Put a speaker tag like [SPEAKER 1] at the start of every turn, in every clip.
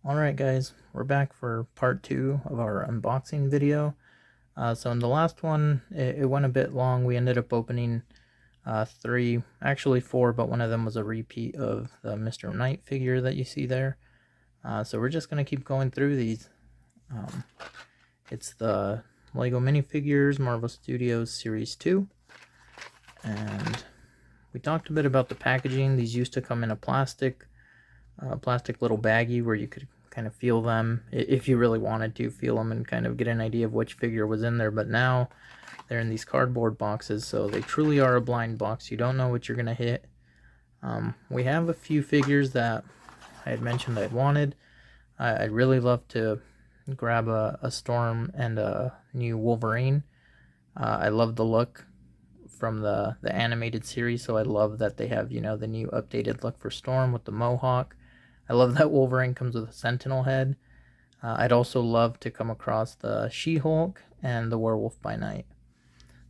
[SPEAKER 1] Alright guys, we're back for part 2 of our unboxing video. So in the last one, it went a bit long. We ended up opening 3, actually 4, but one of them was a repeat of the Mr. Knight figure that you see there. So we're just going to keep going through these. It's the Lego Minifigures Marvel Studios Series 2. And we talked a bit about the packaging. These used to come in a plastic little baggie where you could kind of feel them if you really wanted to feel them and kind of get an idea of which figure was in there. But now they're in these cardboard boxes, so they truly are a blind box. You don't know what you're gonna hit. We have a few figures that I had mentioned I wanted. I'd really love to grab a Storm and a new Wolverine. I love the look from the animated series, so I love that they have, you know, the new updated look for Storm with the mohawk. I love that Wolverine comes with a Sentinel head. I'd also love to come across the She-Hulk and the Werewolf by Night.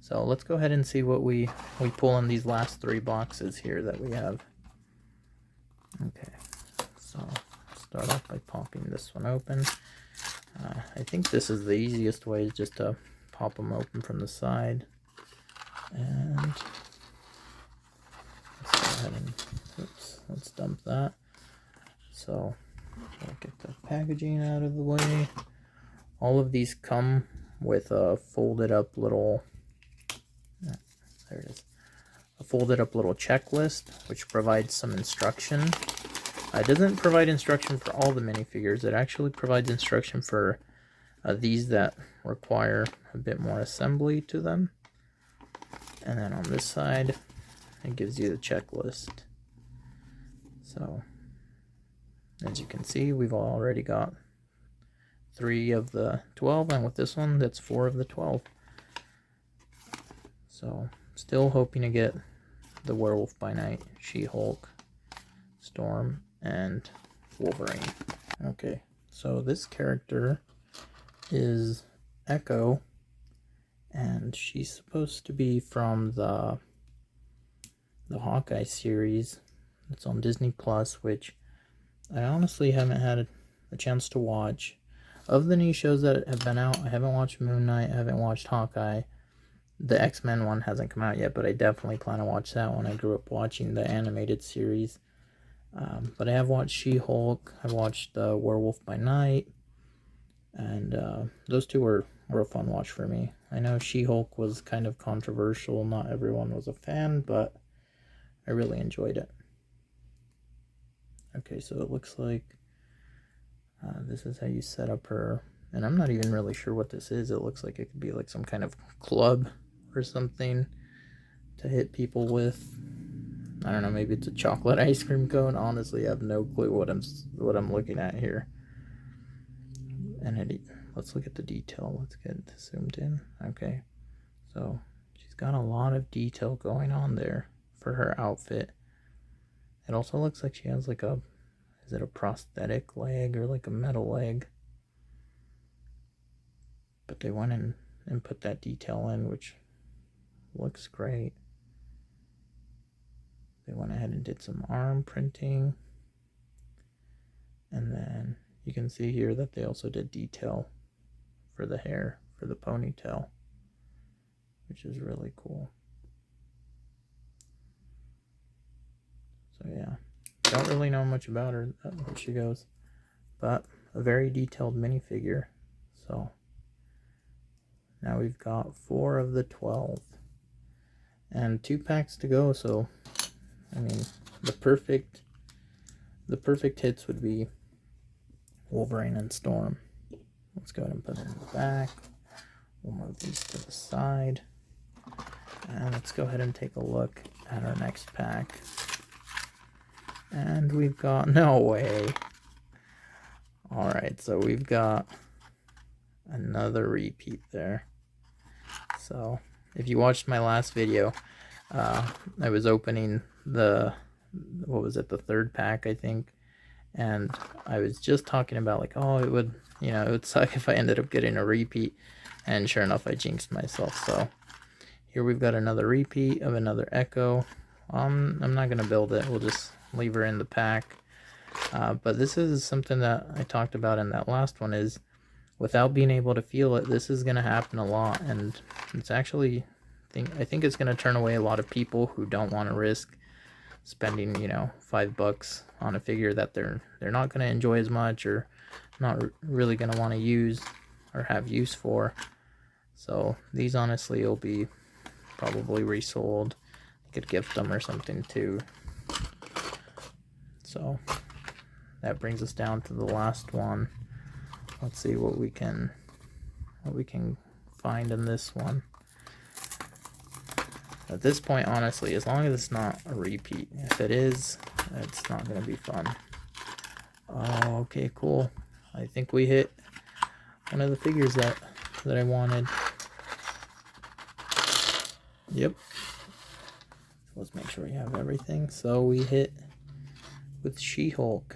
[SPEAKER 1] So let's go ahead and see what we pull in these last 3 boxes here that we have. Okay, so start off by popping this one open. I think this is the easiest way, is just to pop them open from the side. And let's go ahead and, let's dump that. So I'll get the packaging out of the way. All of these come with a folded up little, there it is, a folded up little checklist, which provides some instruction. It doesn't provide instruction for all the minifigures. It actually provides instruction for these that require a bit more assembly to them. And then on this side, it gives you the checklist. So as you can see, we've already got 3 of the 12, and with this one, that's 4 of the 12. So, still hoping to get the Werewolf by Night, She-Hulk, Storm, and Wolverine. Okay, so this character is Echo, and she's supposed to be from the Hawkeye series. It's on Disney Plus, which I honestly haven't had a chance to watch. Of the new shows that have been out, I haven't watched Moon Knight, I haven't watched Hawkeye. The X-Men one hasn't come out yet, but I definitely plan to watch that one. I grew up watching the animated series. But I have watched She-Hulk, I've watched the Werewolf by Night, and those two were a fun watch for me. I know She-Hulk was kind of controversial, not everyone was a fan, but I really enjoyed it. Okay, so it looks like this is how you set up her, and I'm not even really sure what this is. It looks like it could be like some kind of club or something to hit people with. I don't know, maybe it's a chocolate ice cream cone. Honestly, I have no clue what I'm looking at here. And let's look at the detail. Let's get zoomed in. Okay, so she's got a lot of detail going on there for her outfit. It also looks like she has like a, is it a prosthetic leg or like a metal leg? But they went in and put that detail in, which looks great. They went ahead and did some arm printing. And then you can see here that they also did detail for the hair, for the ponytail, which is really cool. So yeah, don't really know much about her, where she goes, but a very detailed minifigure. So now we've got 4 of the 12 and 2 packs to go. So I mean, the perfect hits would be Wolverine and Storm. Let's go ahead and put it in the back. We'll move these to the side, and let's go ahead and take a look at our next pack. And we've got, no way. Alright, so we've got another repeat there. So, if you watched my last video, I was opening the, what was it, the 3rd pack, I think. And I was just talking about like, oh, it would, you know, it would suck if I ended up getting a repeat. And sure enough, I jinxed myself. So, here we've got another repeat of another Echo. I'm not going to build it. We'll just leave her in the pack. But this is something that I talked about in that last one, is without being able to feel it, this is going to happen a lot. And it's actually, I think it's going to turn away a lot of people who don't want to risk spending, you know, $5 on a figure that they're not going to enjoy as much, or not really going to want to use or have use for. So these honestly will be probably resold. You could gift them or something too. So that brings us down to the last one. Let's see what we can find in this one. At this point, honestly, as long as it's not a repeat. If it is, it's not going to be fun. Oh, okay, cool. I think we hit one of the figures that I wanted. Yep. Let's make sure we have everything. So we hit with She-Hulk.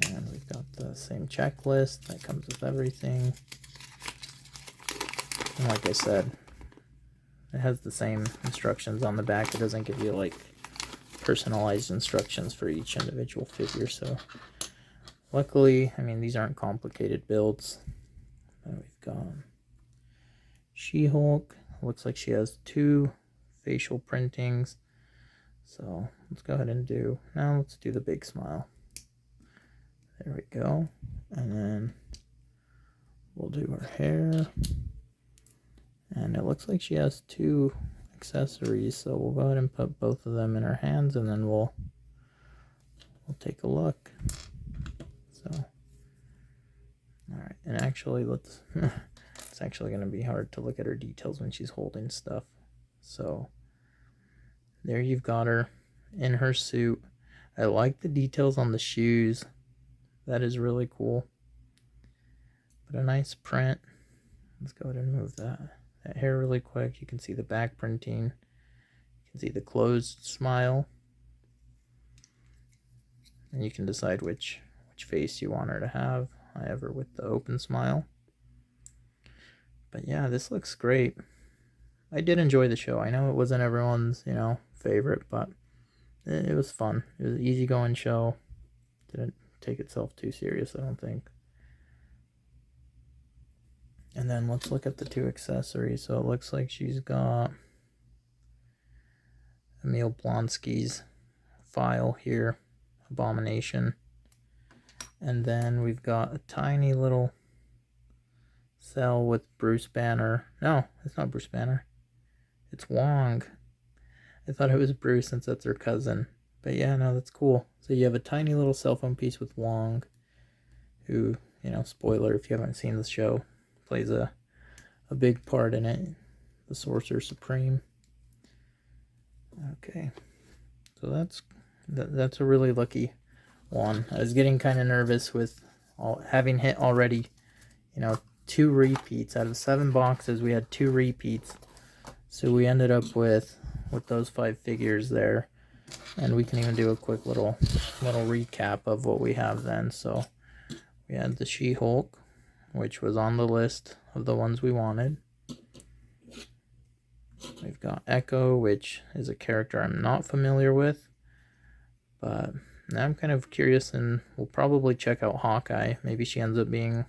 [SPEAKER 1] And we've got the same checklist that comes with everything. And like I said, it has the same instructions on the back. It doesn't give you like personalized instructions for each individual figure. So luckily, I mean, these aren't complicated builds. And we've got She-Hulk. Looks like she has 2 facial printings. So let's go ahead and let's do the big smile. There we go. And then we'll do her hair. And it looks like she has 2 accessories, so we'll go ahead and put both of them in her hands, and then we'll take a look. So, alright, and actually let's it's actually going to be hard to look at her details when she's holding stuff. So there you've got her in her suit. I like the details on the shoes. That is really cool. But a nice print. Let's go ahead and move that hair really quick. You can see the back printing. You can see the closed smile. And you can decide which face you want her to have. I have her with the open smile. But yeah, this looks great. I did enjoy the show. I know it wasn't everyone's, you know, favorite, but it was fun. It was an easygoing show. Didn't take itself too serious, I don't think. And then let's look at the 2 accessories. So it looks like she's got Emil Blonsky's file here, Abomination. And then we've got a tiny little cell with Bruce Banner. No, it's not Bruce Banner. It's Wong. I thought it was Bruce since that's her cousin. But yeah, no, that's cool. So you have a tiny little cell phone piece with Wong, who, you know, spoiler if you haven't seen the show, plays a big part in it. The Sorcerer Supreme. Okay. So that's a really lucky one. I was getting kind of nervous with having hit already, you know, 2 repeats. Out of 7 boxes, we had 2 repeats. So we ended up with those 5 figures there. And we can even do a quick little recap of what we have then. So we had the She-Hulk, which was on the list of the ones we wanted. We've got Echo, which is a character I'm not familiar with. But now I'm kind of curious, and we'll probably check out Hawkeye. Maybe she ends up being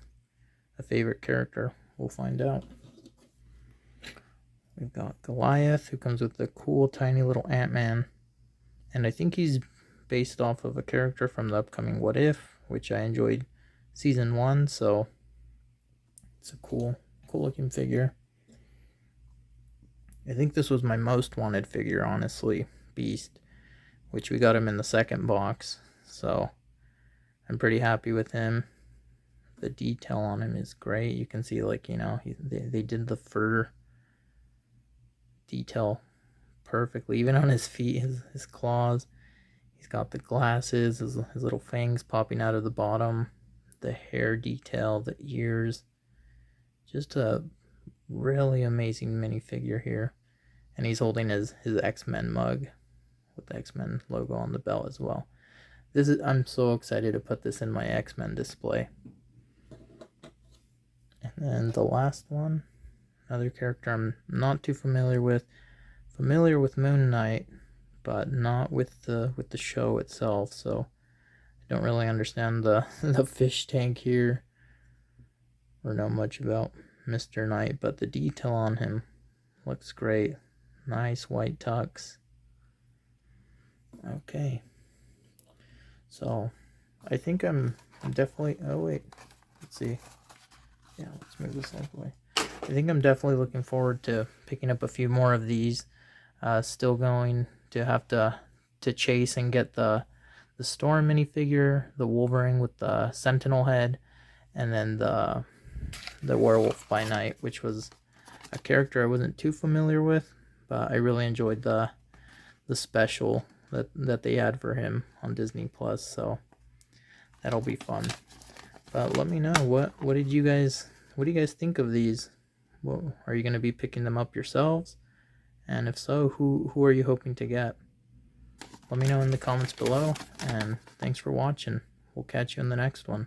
[SPEAKER 1] a favorite character. We'll find out. We've got Goliath, who comes with the cool tiny little Ant-Man. And I think he's based off of a character from the upcoming What If, which I enjoyed season 1, so it's a cool looking figure. I think this was my most wanted figure, honestly, Beast, which we got him in the 2nd box, so I'm pretty happy with him. The detail on him is great. You can see, like, you know, they did the fur detail perfectly, even on his feet, his claws. He's got the glasses, his little fangs popping out of the bottom, the hair detail, the ears. Just a really amazing minifigure here. And he's holding his X-Men mug with the X-Men logo on the belt as well. I'm so excited to put this in my X-Men display. And then the last one, another character I'm not too familiar with. Familiar with Moon Knight, but not with the show itself. So don't really understand the the fish tank here, or know much about Mr. Knight, but the detail on him looks great. Nice white tux. Okay, so I think I'm definitely, oh wait, let's see, yeah, let's move this out of the way. I think I'm definitely looking forward to picking up a few more of these. Still going to have to chase and get the Storm minifigure, the Wolverine with the Sentinel head, and then the Werewolf by Night, which was a character I wasn't too familiar with, but I really enjoyed the special that they had for him on Disney Plus. So that'll be fun. But let me know what do you guys think of these? Well, are you going to be picking them up yourselves? And if so, who are you hoping to get? Let me know in the comments below, and thanks for watching. We'll catch you in the next one.